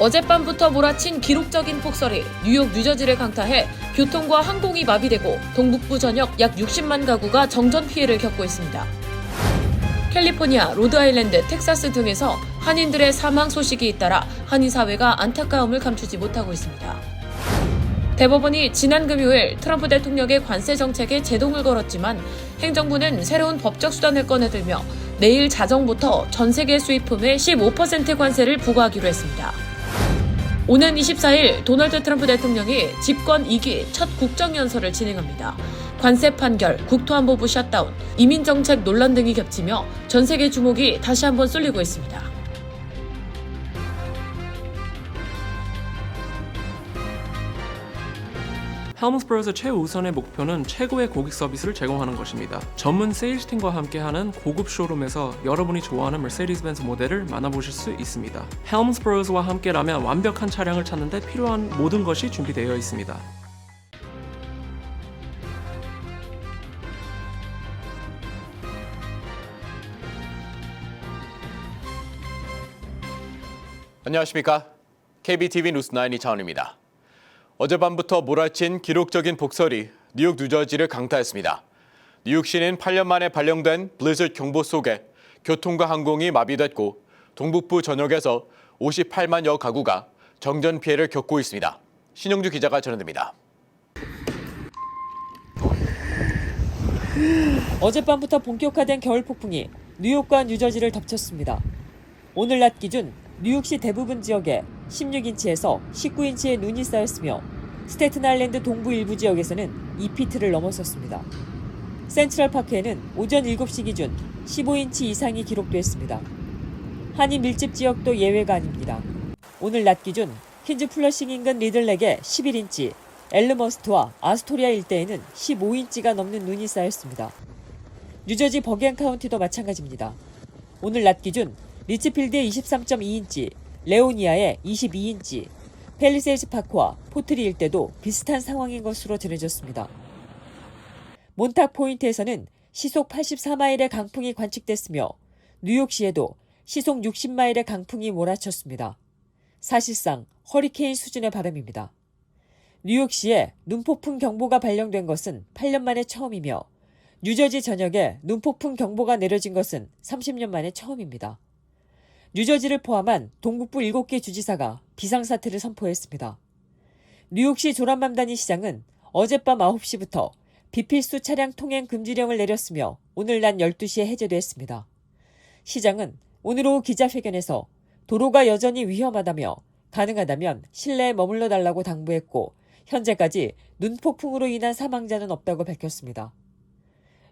어젯밤부터 몰아친 기록적인 폭설이 뉴욕, 뉴저지를 강타해 교통과 항공이 마비되고 동북부 전역 약 60만 가구가 정전 피해를 겪고 있습니다. 캘리포니아, 로드아일랜드, 텍사스 등에서 한인들의 사망 소식이 잇따라 한인 사회가 안타까움을 감추지 못하고 있습니다. 대법원이 지난 금요일 트럼프 대통령의 관세 정책에 제동을 걸었지만 행정부는 새로운 법적 수단을 꺼내들며 내일 자정부터 전 세계 수입품에 15% 관세를 부과하기로 했습니다. 오는 24일 도널드 트럼프 대통령이 집권 2기 첫 국정연설을 진행합니다. 관세 판결, 국토안보부 셧다운, 이민정책 논란 등이 겹치며 전 세계 주목이 다시 한번 쏠리고 있습니다. 헬문스버그의 최우선의 목표는 최고의 고객 서비스를 제공하는 것입니다. 전문 세일즈팀과 함께하는 고급 쇼룸에서 여러분이 좋아하는 머세디스 벤츠 모델을 만나보실 수 있습니다. 헬문스버그와 함께라면 완벽한 차량을 찾는 데 필요한 모든 것이 준비되어 있습니다. 안녕하십니까? KBTV 뉴스9 이차원입니다. 어젯밤부터 몰아친 기록적인 폭설이 뉴욕, 뉴저지를 강타했습니다. 뉴욕시는 8년 만에 발령된 블리즈드 경보 속에 교통과 항공이 마비됐고 동북부 전역에서 58만여 가구가 정전 피해를 겪고 있습니다. 신영주 기자가 전해드립니다. 어젯밤부터 본격화된 겨울 폭풍이 뉴욕과 뉴저지를 덮쳤습니다. 오늘 낮 기준 뉴욕시 대부분 지역에 16인치에서 19인치의 눈이 쌓였으며 스테튼 아일랜드 동부 일부 지역에서는 2피트를 넘어섰습니다. 센트럴파크에는 오전 7시 기준 15인치 이상이 기록됐습니다. 한인 밀집 지역도 예외가 아닙니다. 오늘 낮 기준 퀸즈 플러싱 인근 리들렉에 11인치, 엘르머스트와 아스토리아 일대에는 15인치가 넘는 눈이 쌓였습니다. 뉴저지 버겐 카운티도 마찬가지입니다. 오늘 낮 기준 리츠필드에 23.2인치, 레오니아에 22인치, 팰리세이즈 파크와 포트리 일대도 비슷한 상황인 것으로 전해졌습니다. 몬탁 포인트에서는 시속 84마일의 강풍이 관측됐으며 뉴욕시에도 시속 60마일의 강풍이 몰아쳤습니다. 사실상 허리케인 수준의 바람입니다. 뉴욕시에 눈폭풍 경보가 발령된 것은 8년 만에 처음이며 뉴저지 전역에 눈폭풍 경보가 내려진 것은 30년 만에 처음입니다. 뉴저지를 포함한 동북부 7개 주지사가 비상사태를 선포했습니다. 뉴욕시 조란맘다니 시장은 어젯밤 9시부터 비필수 차량 통행 금지령을 내렸으며 오늘 낮 12시에 해제됐습니다. 시장은 오늘 오후 기자회견에서 도로가 여전히 위험하다며 가능하다면 실내에 머물러 달라고 당부했고 현재까지 눈폭풍으로 인한 사망자는 없다고 밝혔습니다.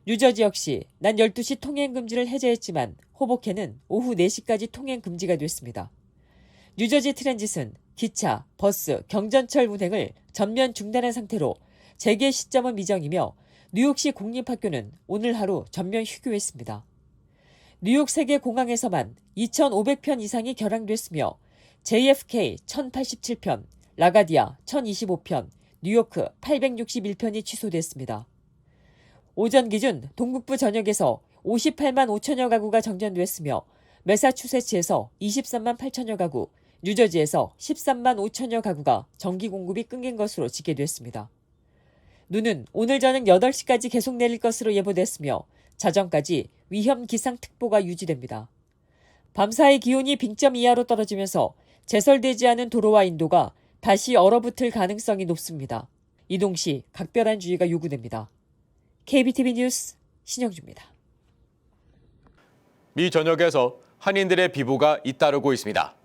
뉴저지 역시 낮 12시 통행 금지를 해제했지만 호보켄은 오후 4시까지 통행 금지가 됐습니다. 뉴저지 트랜짓은 기차, 버스, 경전철 운행을 전면 중단한 상태로 재개 시점은 미정이며 뉴욕시 공립학교는 오늘 하루 전면 휴교했습니다. 뉴욕 세계 공항에서만 2,500편 이상이 결항됐으며 JFK 1,087편, 라가디아 1,025편, 뉴요크 861편이 취소됐습니다. 오전 기준 동북부 전역에서 58만 5천여 가구가 정전됐으며 매사추세츠에서 23만 8천여 가구, 뉴저지에서 13만 5천여 가구가 전기 공급이 끊긴 것으로 집계됐습니다. 눈은 오늘 저녁 8시까지 계속 내릴 것으로 예보됐으며 자정까지 위험기상특보가 유지됩니다. 밤사이 기온이 빙점 이하로 떨어지면서 제설되지 않은 도로와 인도가 다시 얼어붙을 가능성이 높습니다. 이동 시 각별한 주의가 요구됩니다. KBTV 뉴스 신영주입니다. 미 전역에서 한인들의 비보가 잇따르고 있습니다.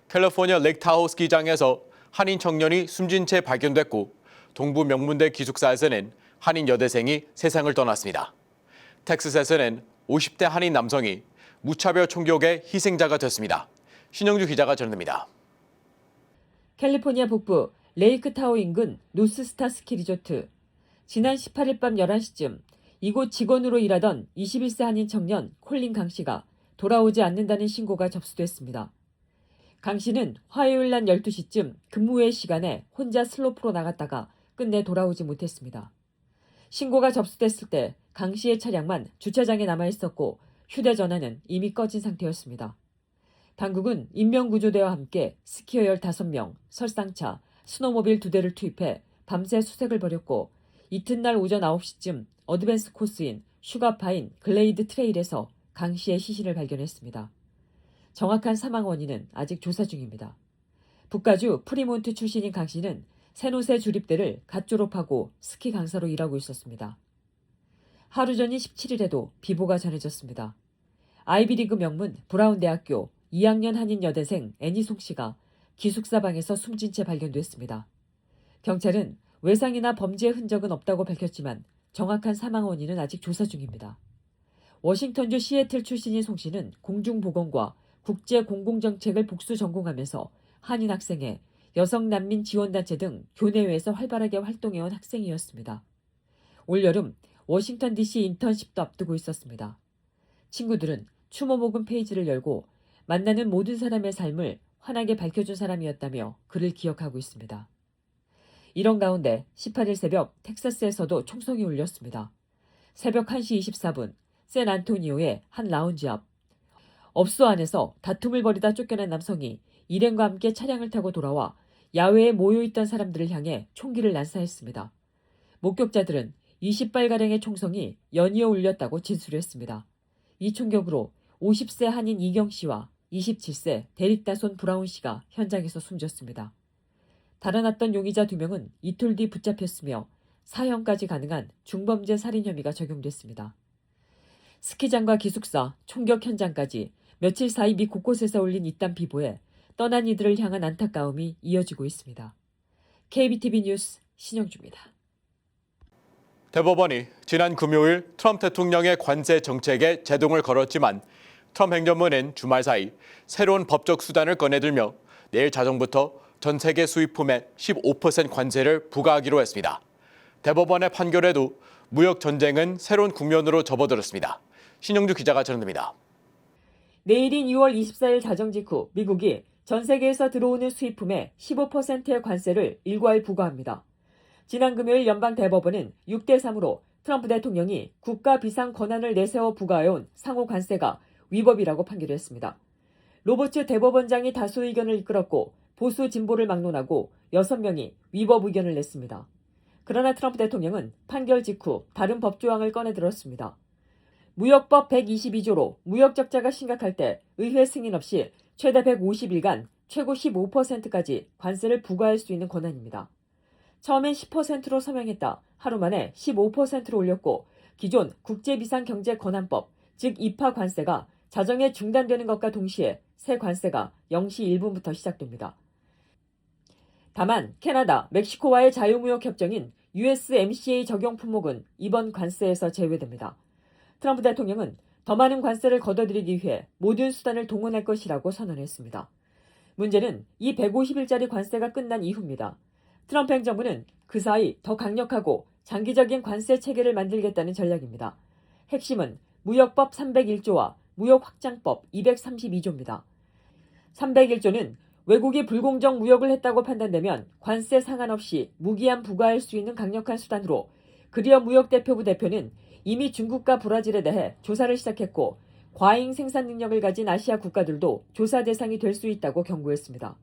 캘리포니아 렉타호 스키장에서 한인 청년이 숨진 채 발견됐고 동부 명문대 기숙사에서는 한인 여대생이 세상을 떠났습니다. 텍사스에서는 50대 한인 남성이 무차별 총격의 희생자가 됐습니다. 신영주 기자가 전해드립니다. 캘리포니아 북부 레이크타호 인근 노스스타 스키 리조트. 지난 18일 밤 11시쯤 이곳 직원으로 일하던 21세 한인 청년 콜린 강 씨가 돌아오지 않는다는 신고가 접수됐습니다. 강 씨는 화요일 낮 12시쯤 근무 외 시간에 혼자 슬로프로 나갔다가 끝내 돌아오지 못했습니다. 신고가 접수됐을 때 강 씨의 차량만 주차장에 남아 있었고 휴대전화는 이미 꺼진 상태였습니다. 당국은 인명구조대와 함께 스키어 15명, 설상차, 스노모빌 2대를 투입해 밤새 수색을 벌였고 이튿날 오전 9시쯤 어드밴스 코스인 슈가파인 글레이드 트레일에서 강 씨의 시신을 발견했습니다. 정확한 사망 원인은 아직 조사 중입니다. 북가주 프리몬트 출신인 강 씨는 샌호세 주립대를 갓 졸업하고 스키 강사로 일하고 있었습니다. 하루 전인 17일에도 비보가 전해졌습니다. 아이비리그 명문 브라운대학교 2학년 한인 여대생 애니송 씨가 기숙사 방에서 숨진 채 발견됐습니다. 경찰은 외상이나 범죄 흔적은 없다고 밝혔지만 정확한 사망 원인은 아직 조사 중입니다. 워싱턴주 시애틀 출신인 송 씨는 공중보건과 국제공공정책을 복수 전공하면서 한인 학생회, 여성 난민 지원단체 등 교내외에서 활발하게 활동해온 학생이었습니다. 올여름 워싱턴 DC 인턴십도 앞두고 있었습니다. 친구들은 추모 모금 페이지를 열고 만나는 모든 사람의 삶을 환하게 밝혀준 사람이었다며 그를 기억하고 있습니다. 이런 가운데 18일 새벽 텍사스에서도 총성이 울렸습니다. 새벽 1시 24분 샌안토니오의 한 라운지 앞. 업소 안에서 다툼을 벌이다 쫓겨난 남성이 일행과 함께 차량을 타고 돌아와 야외에 모여있던 사람들을 향해 총기를 난사했습니다. 목격자들은 20발가량의 총성이 연이어 울렸다고 진술했습니다. 이 총격으로 50세 한인 이경 씨와 27세 데릭다손 브라운 씨가 현장에서 숨졌습니다. 달아났던 용의자 2명은 이틀 뒤 붙잡혔으며 사형까지 가능한 중범죄 살인 혐의가 적용됐습니다. 스키장과 기숙사, 총격 현장까지 며칠 사이 미 곳곳에서 울린 이딴 비보에 떠난 이들을 향한 안타까움이 이어지고 있습니다. KBTV 뉴스 신영주입니다. 대법원이 지난 금요일 트럼프 대통령의 관세 정책에 제동을 걸었지만 트럼프 행정부는 주말 사이 새로운 법적 수단을 꺼내들며 내일 자정부터 전 세계 수입품에 15% 관세를 부과하기로 했습니다. 대법원의 판결에도 무역 전쟁은 새로운 국면으로 접어들었습니다. 신영주 기자가 전해드립니다. 내일인 6월 24일 자정 직후 미국이 전 세계에서 들어오는 수입품에 15%의 관세를 일괄 부과합니다. 지난 금요일 연방 대법원은 6대3으로 트럼프 대통령이 국가 비상 권한을 내세워 부과해온 상호 관세가 위법이라고 판결했습니다. 로버츠 대법원장이 다수 의견을 이끌었고 보수 진보를 막론하고 6명이 위법 의견을 냈습니다. 그러나 트럼프 대통령은 판결 직후 다른 법조항을 꺼내들었습니다. 무역법 122조로 무역 적자가 심각할 때 의회 승인 없이 최대 150일간 최고 15%까지 관세를 부과할 수 있는 권한입니다. 처음엔 10%로 서명했다 하루 만에 15%로 올렸고 기존 국제비상경제권한법, 즉 이파 관세가 자정에 중단되는 것과 동시에 새 관세가 0시 1분부터 시작됩니다. 다만 캐나다, 멕시코와의 자유무역 협정인 USMCA 적용 품목은 이번 관세에서 제외됩니다. 트럼프 대통령은 더 많은 관세를 걷어들이기 위해 모든 수단을 동원할 것이라고 선언했습니다. 문제는 이 150일짜리 관세가 끝난 이후입니다. 트럼프 행정부는 그 사이 더 강력하고 장기적인 관세 체계를 만들겠다는 전략입니다. 핵심은 무역법 301조와 무역확장법 232조입니다. 301조는 외국이 불공정 무역을 했다고 판단되면 관세 상한 없이 무기한 부과할 수 있는 강력한 수단으로 그리어 무역대표부 대표는 이미 중국과 브라질에 대해 조사를 시작했고 과잉 생산 능력을 가진 아시아 국가들도 조사 대상이 될 수 있다고 경고했습니다.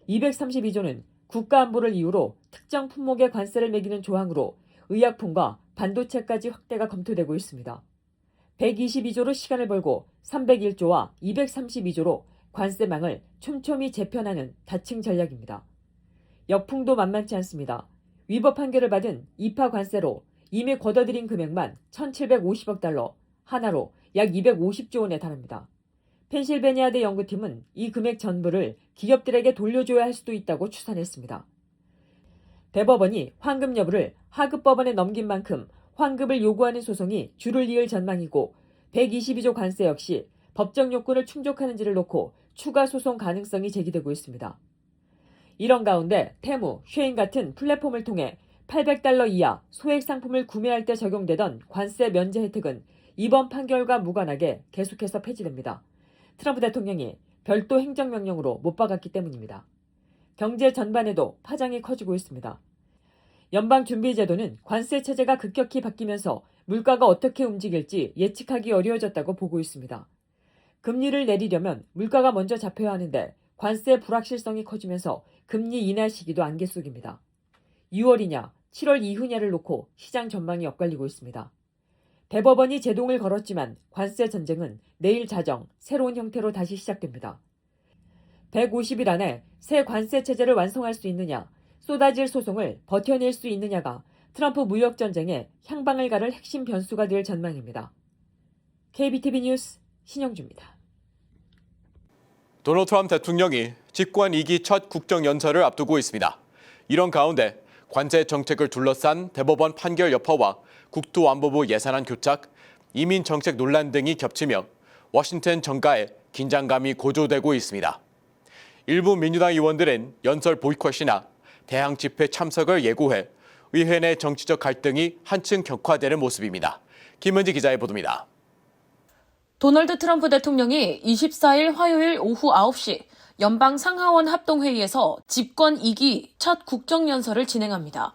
232조는 국가안보를 이유로 특정 품목에 관세를 매기는 조항으로 의약품과 반도체까지 확대가 검토되고 있습니다. 122조로 시간을 벌고 301조와 232조로 관세망을 촘촘히 재편하는 다층 전략입니다. 역풍도 만만치 않습니다. 위법 판결을 받은 이파 관세로 이미 걷어들인 금액만 1,750억 달러, 하나로 약 250조 원에 달합니다. 펜실베니아대 연구팀은 이 금액 전부를 기업들에게 돌려줘야 할 수도 있다고 추산했습니다. 대법원이 환급 여부를 하급법원에 넘긴 만큼 환급을 요구하는 소송이 줄을 이을 전망이고 122조 관세 역시 법적 요건을 충족하는지를 놓고 추가 소송 가능성이 제기되고 있습니다. 이런 가운데 테무, 쉐인 같은 플랫폼을 통해 $800 이하 소액 상품을 구매할 때 적용되던 관세 면제 혜택은 이번 판결과 무관하게 계속해서 폐지됩니다. 트럼프 대통령이 별도 행정명령으로 못 박았기 때문입니다. 경제 전반에도 파장이 커지고 있습니다. 연방준비제도는 관세 체제가 급격히 바뀌면서 물가가 어떻게 움직일지 예측하기 어려워졌다고 보고 있습니다. 금리를 내리려면 물가가 먼저 잡혀야 하는데 관세 불확실성이 커지면서 금리 인하 시기도 안개 속입니다. 6월이냐, 7월 이후냐를 놓고 시장 전망이 엇갈리고 있습니다. 대법원이 제동을 걸었지만 관세 전쟁은 내일 자정 새로운 형태로 다시 시작됩니다. 150일 안에 새 관세 체제를 완성할 수 있느냐, 쏟아질 소송을 버텨낼 수 있느냐가 트럼프 무역 전쟁에 향방을 가를 핵심 변수가 될 전망입니다. KBTV 뉴스 신영주입니다. 도널드 트럼프 대통령이 집권 2기 첫 국정연설을 앞두고 있습니다. 이런 가운데 관세 정책을 둘러싼 대법원 판결 여파와 국토안보부 예산안 교착, 이민 정책 논란 등이 겹치며 워싱턴 정가에 긴장감이 고조되고 있습니다. 일부 민주당 의원들은 연설 보이콧이나 대항 집회 참석을 예고해 의회 내 정치적 갈등이 한층 격화되는 모습입니다. 김은지 기자의 보도입니다. 도널드 트럼프 대통령이 24일 화요일 오후 9시 연방 상하원 합동회의에서 집권 2기 첫 국정연설을 진행합니다.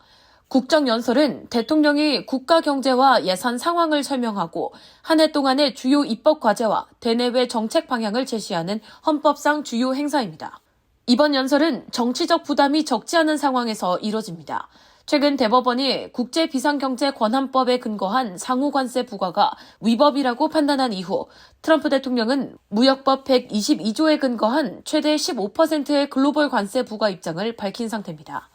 국정연설은 대통령이 국가 경제와 예산 상황을 설명하고 한 해 동안의 주요 입법 과제와 대내외 정책 방향을 제시하는 헌법상 주요 행사입니다. 이번 연설은 정치적 부담이 적지 않은 상황에서 이뤄집니다. 최근 대법원이 국제비상경제권한법에 근거한 상호관세 부과가 위법이라고 판단한 이후 트럼프 대통령은 무역법 122조에 근거한 최대 15%의 글로벌 관세 부과 입장을 밝힌 상태입니다.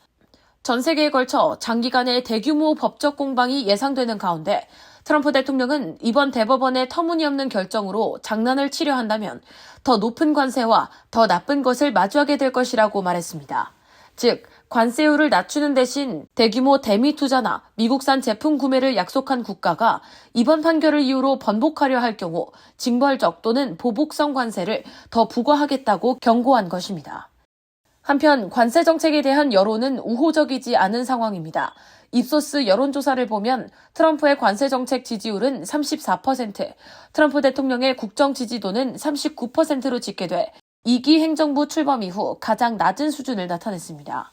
전 세계에 걸쳐 장기간의 대규모 법적 공방이 예상되는 가운데 트럼프 대통령은 이번 대법원의 터무니없는 결정으로 장난을 치려 한다면 더 높은 관세와 더 나쁜 것을 마주하게 될 것이라고 말했습니다. 즉, 관세율을 낮추는 대신 대규모 대미 투자나 미국산 제품 구매를 약속한 국가가 이번 판결을 이유로 번복하려 할 경우 징벌적 또는 보복성 관세를 더 부과하겠다고 경고한 것입니다. 한편 관세 정책에 대한 여론은 우호적이지 않은 상황입니다. 입소스 여론조사를 보면 트럼프의 관세 정책 지지율은 34%, 트럼프 대통령의 국정 지지도는 39%로 집계돼 2기 행정부 출범 이후 가장 낮은 수준을 나타냈습니다.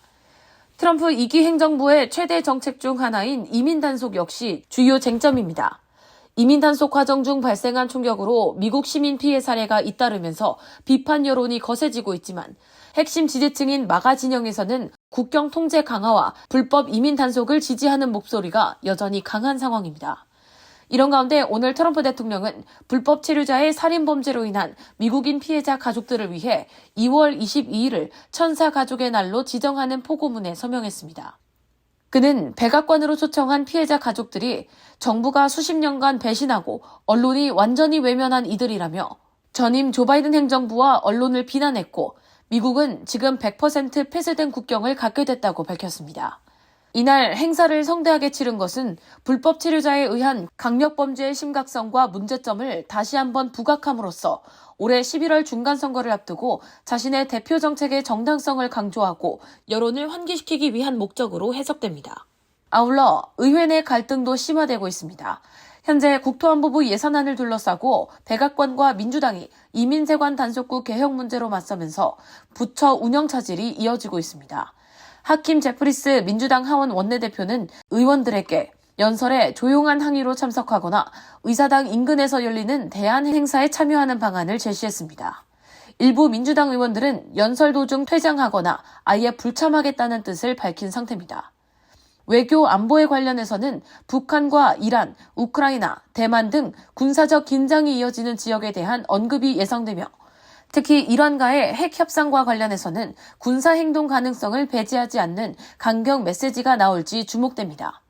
트럼프 2기 행정부의 최대 정책 중 하나인 이민 단속 역시 주요 쟁점입니다. 이민 단속 과정 중 발생한 충격으로 미국 시민 피해 사례가 잇따르면서 비판 여론이 거세지고 있지만 핵심 지지층인 마가 진영에서는 국경 통제 강화와 불법 이민 단속을 지지하는 목소리가 여전히 강한 상황입니다. 이런 가운데 오늘 트럼프 대통령은 불법 체류자의 살인범죄로 인한 미국인 피해자 가족들을 위해 2월 22일을 천사 가족의 날로 지정하는 포고문에 서명했습니다. 그는 백악관으로 초청한 피해자 가족들이 정부가 수십 년간 배신하고 언론이 완전히 외면한 이들이라며 전임 조 바이든 행정부와 언론을 비난했고 미국은 지금 100% 폐쇄된 국경을 갖게 됐다고 밝혔습니다. 이날 행사를 성대하게 치른 것은 불법 체류자에 의한 강력범죄의 심각성과 문제점을 다시 한번 부각함으로써 올해 11월 중간선거를 앞두고 자신의 대표 정책의 정당성을 강조하고 여론을 환기시키기 위한 목적으로 해석됩니다. 아울러 의회 내 갈등도 심화되고 있습니다. 현재 국토안보부 예산안을 둘러싸고 백악관과 민주당이 이민세관 단속구 개혁 문제로 맞서면서 부처 운영 차질이 이어지고 있습니다. 하킴 제프리스 민주당 하원 원내대표는 의원들에게 연설에 조용한 항의로 참석하거나 의사당 인근에서 열리는 대안 행사에 참여하는 방안을 제시했습니다. 일부 민주당 의원들은 연설 도중 퇴장하거나 아예 불참하겠다는 뜻을 밝힌 상태입니다. 외교 안보에 관련해서는 북한과 이란, 우크라이나, 대만 등 군사적 긴장이 이어지는 지역에 대한 언급이 예상되며 특히 이란과의 핵 협상과 관련해서는 군사 행동 가능성을 배제하지 않는 강경 메시지가 나올지 주목됩니다.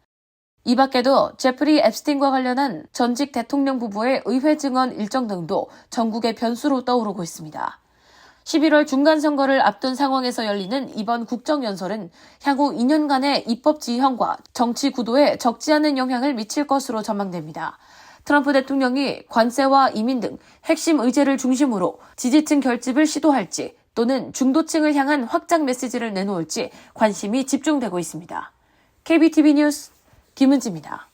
이 밖에도 제프리 앱스틴과 관련한 전직 대통령 부부의 의회 증언 일정 등도 전국의 변수로 떠오르고 있습니다. 11월 중간선거를 앞둔 상황에서 열리는 이번 국정연설은 향후 2년간의 입법 지형과 정치 구도에 적지 않은 영향을 미칠 것으로 전망됩니다. 트럼프 대통령이 관세와 이민 등 핵심 의제를 중심으로 지지층 결집을 시도할지 또는 중도층을 향한 확장 메시지를 내놓을지 관심이 집중되고 있습니다. KBTV 뉴스 김은지입니다.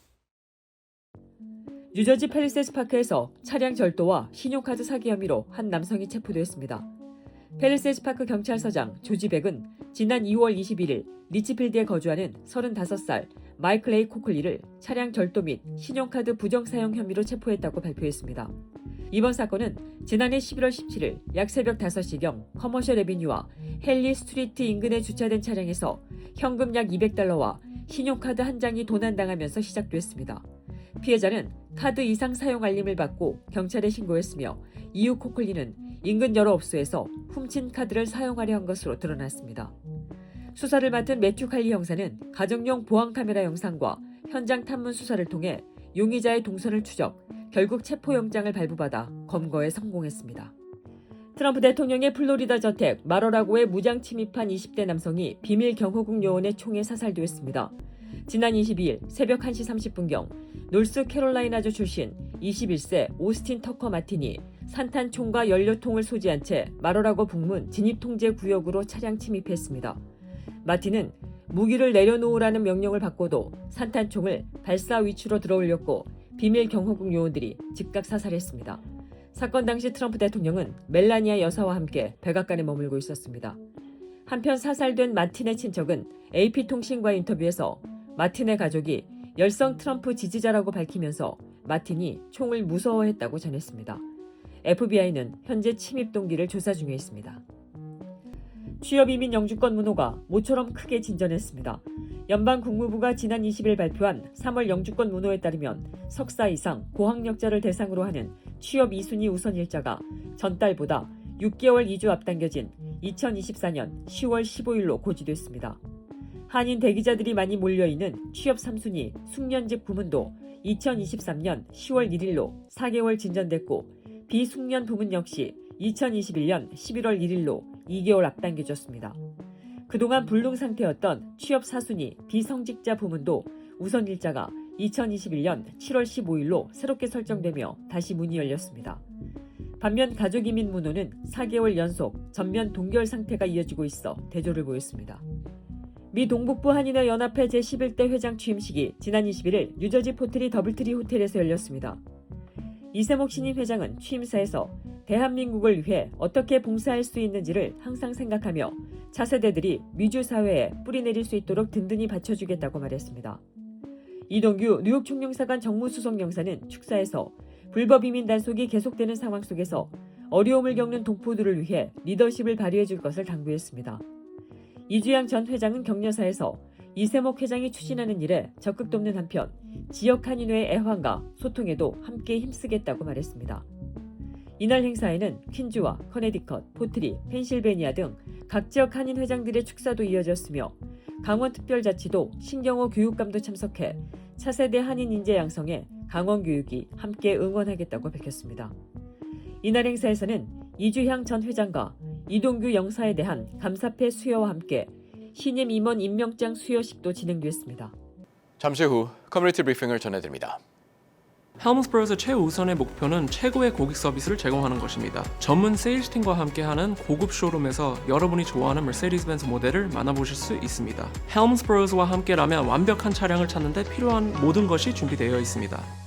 뉴저지 팰리세스 파크에서 차량 절도와 신용카드 사기 혐의로 한 남성이 체포됐습니다. 펠리세이즈 파크 경찰서장 조지백은 지난 2월 21일 리치필드에 거주하는 35살 마이클 A. 코클리를 차량 절도 및 신용카드 부정 사용 혐의로 체포했다고 발표했습니다. 이번 사건은 지난해 11월 17일 약 새벽 5시경 커머셜 애비뉴와 헨리 스트리트 인근에 주차된 차량에서 현금 약 $200와 신용카드 한 장이 도난당하면서 시작됐습니다. 피해자는 카드 이상 사용 알림을 받고 경찰에 신고했으며 이후 코클리는 인근 여러 업소에서 훔친 카드를 사용하려 한 것으로 드러났습니다. 수사를 맡은 매튜 칼리 형사는 가정용 보안카메라 영상과 현장 탐문 수사를 통해 용의자의 동선을 추적, 결국 체포영장을 발부받아 검거에 성공했습니다. 트럼프 대통령의 플로리다 저택 마러라고에 무장 침입한 20대 남성이 비밀 경호국 요원의 총에 사살되었습니다. 지난 22일 새벽 1시 30분경 노스캐롤라이나주 출신 21세 오스틴 터커 마틴이 산탄총과 연료통을 소지한 채 마러라고 북문 진입통제 구역으로 차량 침입했습니다. 마틴은 무기를 내려놓으라는 명령을 받고도 산탄총을 발사 위치로 들어올렸고 비밀 경호국 요원들이 즉각 사살했습니다. 사건 당시 트럼프 대통령은 멜라니아 여사와 함께 백악관에 머물고 있었습니다. 한편 사살된 마틴의 친척은 AP통신과 인터뷰에서 마틴의 가족이 열성 트럼프 지지자라고 밝히면서 마틴이 총을 무서워했다고 전했습니다. FBI는 현재 침입 동기를 조사 중에 있습니다. 취업 이민 영주권 문호가 모처럼 크게 진전했습니다. 연방 국무부가 지난 20일 발표한 3월 영주권 문호에 따르면 석사 이상 고학력자를 대상으로 하는 취업 2순위 우선 일자가 전달보다 6개월 2주 앞당겨진 2024년 10월 15일로 고지됐습니다. 한인 대기자들이 많이 몰려있는 취업 3순위 숙련직 부문도 2023년 10월 1일로 4개월 진전됐고 비숙련 부문 역시 2021년 11월 1일로 2개월 앞당겨졌습니다. 그동안 불능 상태였던 취업 4순위 비성직자 부문도 우선 일자가 2021년 7월 15일로 새롭게 설정되며 다시 문이 열렸습니다. 반면 가족이민 문호는 4개월 연속 전면 동결 상태가 이어지고 있어 대조를 보였습니다. 미 동북부 한인회 연합회 제11대 회장 취임식이 지난 21일 뉴저지 포트리 더블트리 호텔에서 열렸습니다. 이세목 신임 회장은 취임사에서 대한민국을 위해 어떻게 봉사할 수 있는지를 항상 생각하며 차세대들이 미주 사회에 뿌리내릴 수 있도록 든든히 받쳐주겠다고 말했습니다. 이동규 뉴욕 총영사관 정무수석 영사는 축사에서 불법 이민 단속이 계속되는 상황 속에서 어려움을 겪는 동포들을 위해 리더십을 발휘해 줄 것을 당부했습니다. 이주양 전 회장은 격려사에서 이세목 회장이 추진하는 일에 적극 돕는 한편 지역 한인회의 애환과 소통에도 함께 힘쓰겠다고 말했습니다. 이날 행사에는 퀸즈와 커네디컷, 포트리, 펜실베니아 등 각 지역 한인 회장들의 축사도 이어졌으며 강원특별자치도 신경호 교육감도 참석해 차세대 한인 인재 양성에 강원교육이 함께 응원하겠다고 밝혔습니다. 이날 행사에서는 이주향 전 회장과 이동규 영사에 대한 감사패 수여와 함께 신임 임원 임명장 수여식도 진행됐습니다. 잠시 후 커뮤니티 브리핑을 전해드립니다. 헬문스버그의 최우선의 목표는 최고의 고객 서비스를 제공하는 것입니다. 전문 세일즈팀과 함께하는 고급 쇼룸에서 여러분이 좋아하는 머세디스-벤츠 모델을 만나보실 수 있습니다. 헬문스버그와 함께라면 완벽한 차량을 찾는 데 필요한 모든 것이 준비되어 있습니다.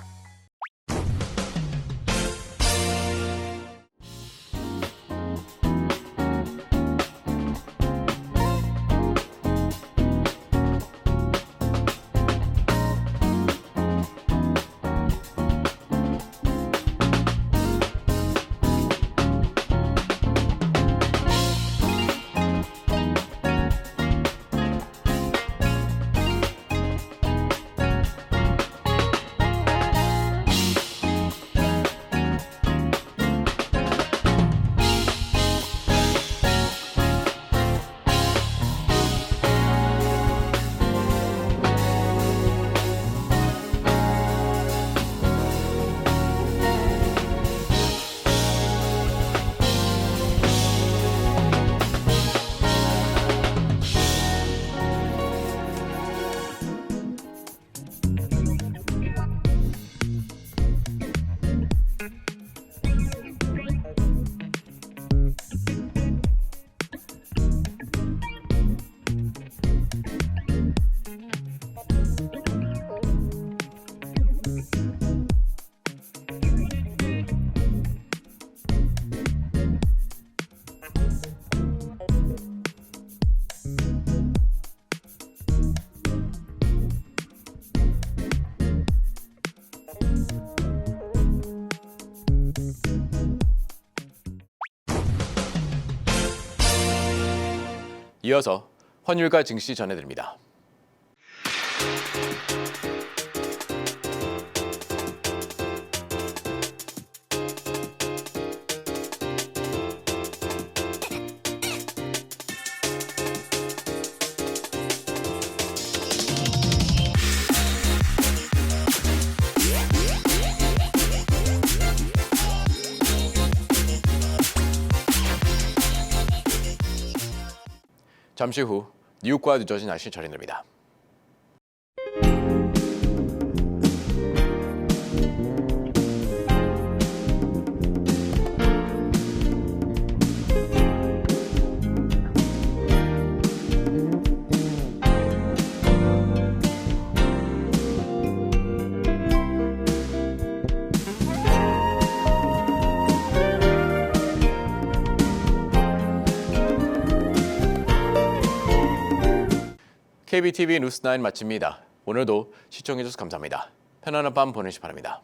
이어서 환율과 증시 전해드립니다. 잠시 후 뉴욕과 뉴저지 날씨 전해드립니다. KBTV 뉴스9 마칩니다. 오늘도 시청해주셔서 감사합니다. 편안한 밤 보내시기 바랍니다.